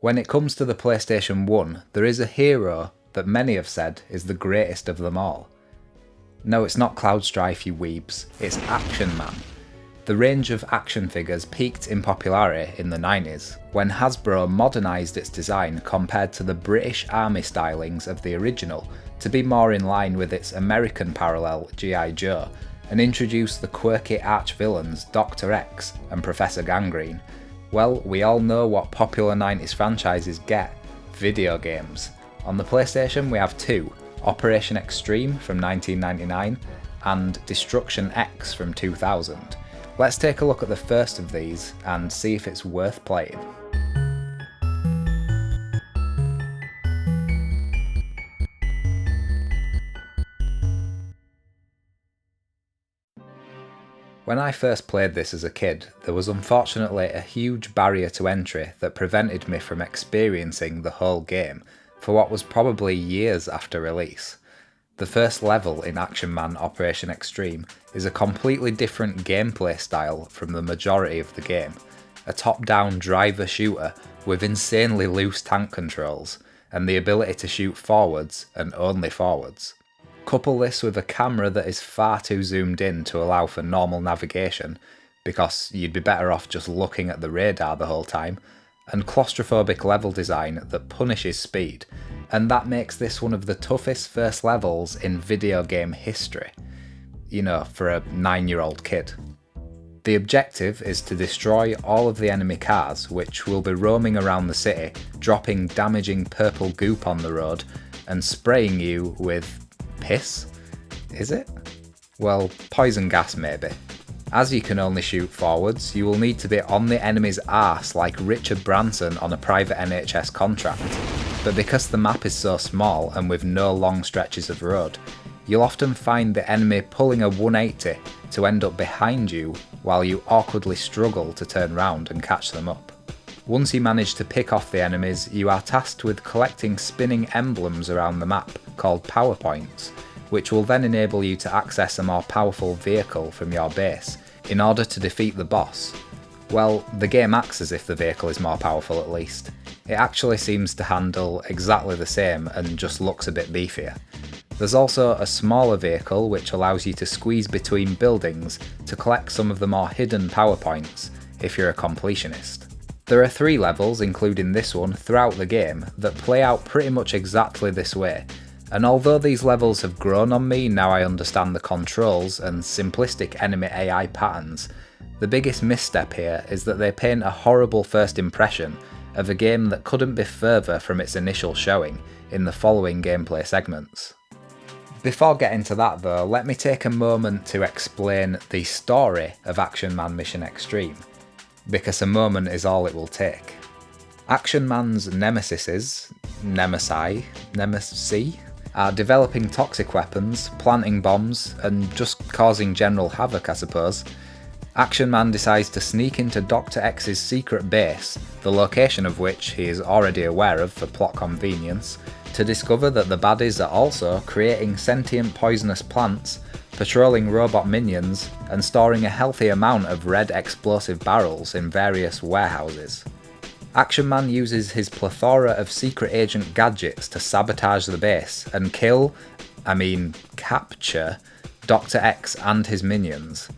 When it comes to the PlayStation 1, there is a hero that many have said is the greatest of them all. No, it's not Cloud Strife, you weebs, it's Action Man. The range of action figures peaked in popularity in the 90s, when Hasbro modernised its design compared to the British Army stylings of the original to be more in line with its American parallel G.I. Joe, and introduced the quirky arch-villains Dr. X and Professor Gangrene. Well, we all know what popular 90s franchises get: video games. On the PlayStation we have two, Operation Extreme from 1999 and Destruction X from 2000. Let's take a look at the first of these and see if it's worth playing. When I first played this as a kid, there was unfortunately a huge barrier to entry that prevented me from experiencing the whole game for what was probably years after release. The first level in Action Man Operation Extreme is a completely different gameplay style from the majority of the game, a top-down driver shooter with insanely loose tank controls and the ability to shoot forwards and only forwards. Couple this with a camera that is far too zoomed in to allow for normal navigation, because you'd be better off just looking at the radar the whole time, and claustrophobic level design that punishes speed, and that makes this one of the toughest first levels in video game history. You know, for a 9-year-old kid. The objective is to destroy all of the enemy cars, which will be roaming around the city, dropping damaging purple goop on the road, and spraying you with piss? Is it? Well, poison gas maybe. As you can only shoot forwards, you will need to be on the enemy's arse like Richard Branson on a private NHS contract. But because the map is so small and with no long stretches of road, you'll often find the enemy pulling a 180 to end up behind you while you awkwardly struggle to turn round and catch them up. Once you manage to pick off the enemies, you are tasked with collecting spinning emblems around the map called power points, which will then enable you to access a more powerful vehicle from your base in order to defeat the boss. Well, the game acts as if the vehicle is more powerful at least. It actually seems to handle exactly the same and just looks a bit beefier. There's also a smaller vehicle which allows you to squeeze between buildings to collect some of the more hidden power points if you're a completionist. There are 3 levels, including this one, throughout the game that play out pretty much exactly this way, and although these levels have grown on me now I understand the controls and simplistic enemy AI patterns, the biggest misstep here is that they paint a horrible first impression of a game that couldn't be further from its initial showing in the following gameplay segments. Before getting to that though, let me take a moment to explain the story of Action Man Mission Extreme, because a moment is all it will take. Action Man's nemesises, are developing toxic weapons, planting bombs, and just causing general havoc, I suppose. Action Man decides to sneak into Dr. X's secret base, the location of which he is already aware of for plot convenience, to discover that the baddies are also creating sentient poisonous plants, patrolling robot minions, and storing a healthy amount of red explosive barrels in various warehouses. Action Man uses his plethora of secret agent gadgets to sabotage the base and capture Dr. X and his minions.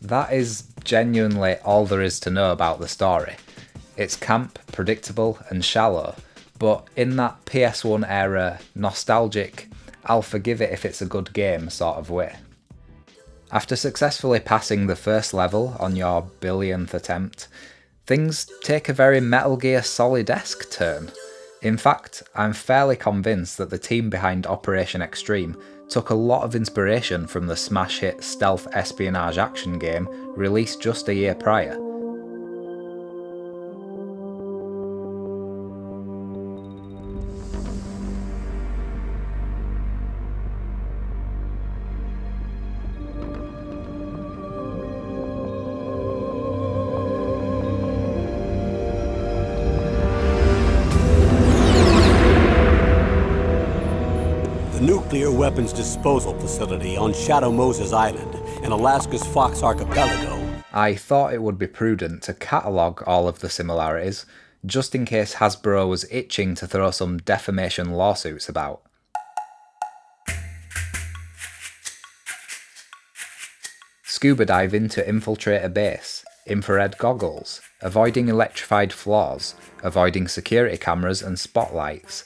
That is genuinely all there is to know about the story. It's camp, predictable, and shallow, but in that PS1 era, nostalgic, I'll forgive it if it's a good game sort of way. After successfully passing the first level on your billionth attempt, things take a very Metal Gear Solid-esque turn. In fact, I'm fairly convinced that the team behind Operation Extreme took a lot of inspiration from the smash hit stealth espionage action game released just a year prior. Nuclear weapons disposal facility on Shadow Moses Island in Alaska's Fox Archipelago. I thought it would be prudent to catalogue all of the similarities, just in case Hasbro was itching to throw some defamation lawsuits about. Scuba diving to infiltrate a base, infrared goggles, avoiding electrified floors, avoiding security cameras and spotlights,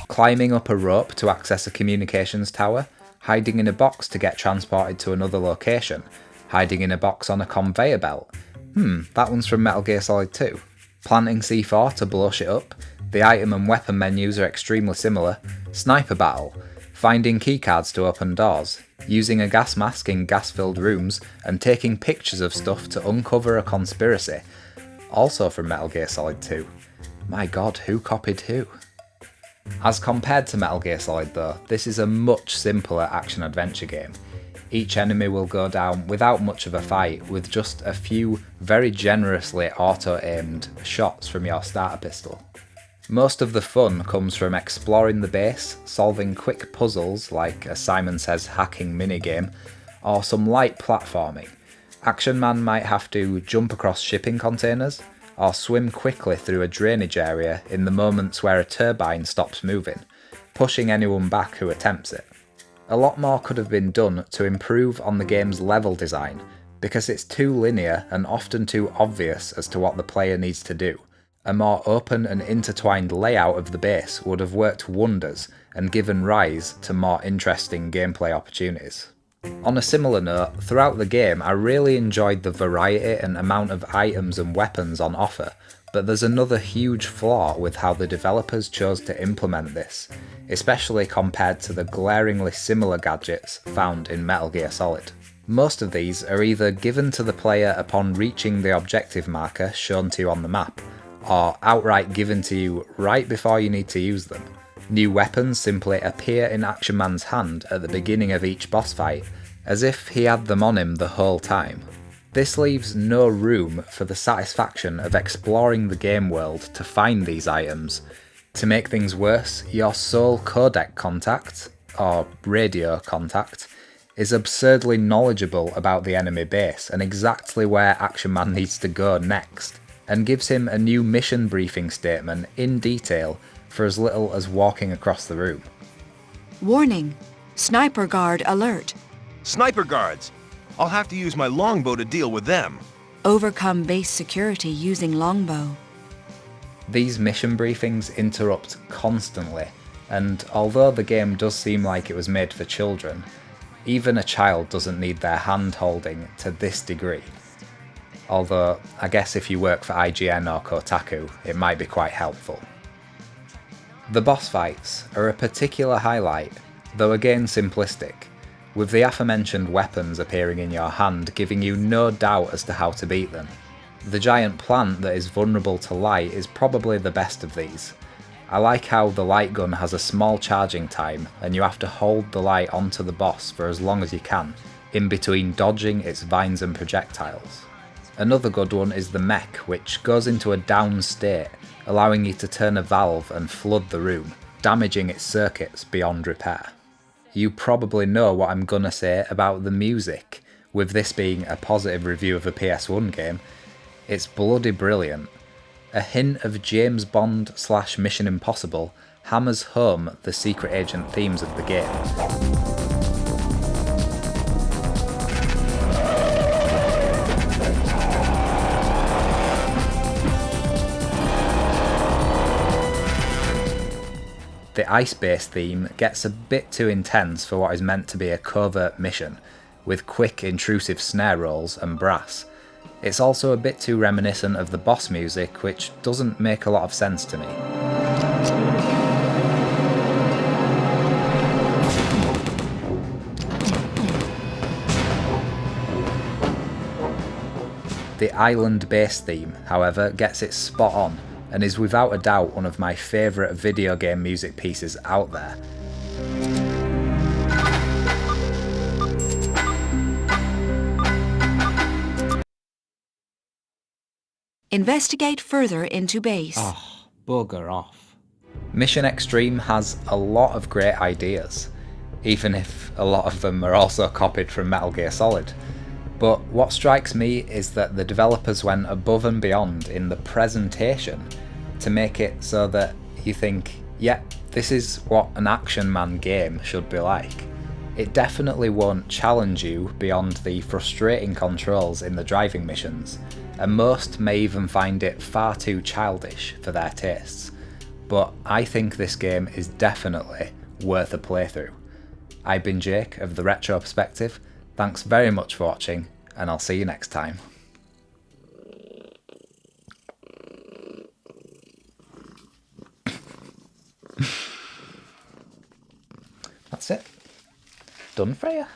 climbing up a rope to access a communications tower, hiding in a box to get transported to another location, hiding in a box on a conveyor belt. That one's from Metal Gear Solid 2. Planting C4 to blow shit up, the item and weapon menus are extremely similar, sniper battle, finding keycards to open doors, using a gas mask in gas-filled rooms, and taking pictures of stuff to uncover a conspiracy. Also from Metal Gear Solid 2. My god, who copied who? As compared to Metal Gear Solid though, this is a much simpler action-adventure game. Each enemy will go down without much of a fight, with just a few very generously auto-aimed shots from your starter pistol. Most of the fun comes from exploring the base, solving quick puzzles like a Simon Says hacking minigame, or some light platforming. Action Man might have to jump across shipping containers, or swim quickly through a drainage area in the moments where a turbine stops moving, pushing anyone back who attempts it. A lot more could have been done to improve on the game's level design, because it's too linear and often too obvious as to what the player needs to do. A more open and intertwined layout of the base would have worked wonders and given rise to more interesting gameplay opportunities. On a similar note, throughout the game I really enjoyed the variety and amount of items and weapons on offer, but there's another huge flaw with how the developers chose to implement this, especially compared to the glaringly similar gadgets found in Metal Gear Solid. Most of these are either given to the player upon reaching the objective marker shown to you on the map, or outright given to you right before you need to use them. New weapons simply appear in Action Man's hand at the beginning of each boss fight, as if he had them on him the whole time. This leaves no room for the satisfaction of exploring the game world to find these items. To make things worse, your sole codec contact, or radio contact, is absurdly knowledgeable about the enemy base and exactly where Action Man needs to go next, and gives him a new mission briefing statement in detail for as little as walking across the room. Warning! Sniper guard alert! Sniper guards! I'll have to use my longbow to deal with them. Overcome base security using longbow. These mission briefings interrupt constantly, and although the game does seem like it was made for children, even a child doesn't need their hand-holding to this degree. Although, I guess if you work for IGN or Kotaku, it might be quite helpful. The boss fights are a particular highlight, though again simplistic, with the aforementioned weapons appearing in your hand giving you no doubt as to how to beat them. The giant plant that is vulnerable to light is probably the best of these. I like how the light gun has a small charging time and you have to hold the light onto the boss for as long as you can, in between dodging its vines and projectiles. Another good one is the mech, which goes into a down state, allowing you to turn a valve and flood the room, damaging its circuits beyond repair. You probably know what I'm gonna say about the music, with this being a positive review of a PS1 game. It's bloody brilliant. A hint of James Bond / Mission Impossible hammers home the secret agent themes of the game. The ice base theme gets a bit too intense for what is meant to be a covert mission, with quick intrusive snare rolls and brass. It's also a bit too reminiscent of the boss music, which doesn't make a lot of sense to me. The island base theme, however, gets it spot on, and is without a doubt one of my favourite video game music pieces out there. Investigate further into base. Oh, bugger off. Mission Extreme has a lot of great ideas, even if a lot of them are also copied from Metal Gear Solid. But what strikes me is that the developers went above and beyond in the presentation to make it so that you think, yeah, this is what an Action Man game should be like. It definitely won't challenge you beyond the frustrating controls in the driving missions, and most may even find it far too childish for their tastes. But I think this game is definitely worth a playthrough. I've been Jake of the Retro Perspective. Thanks very much for watching, and I'll see you next time. That's it. Done for you.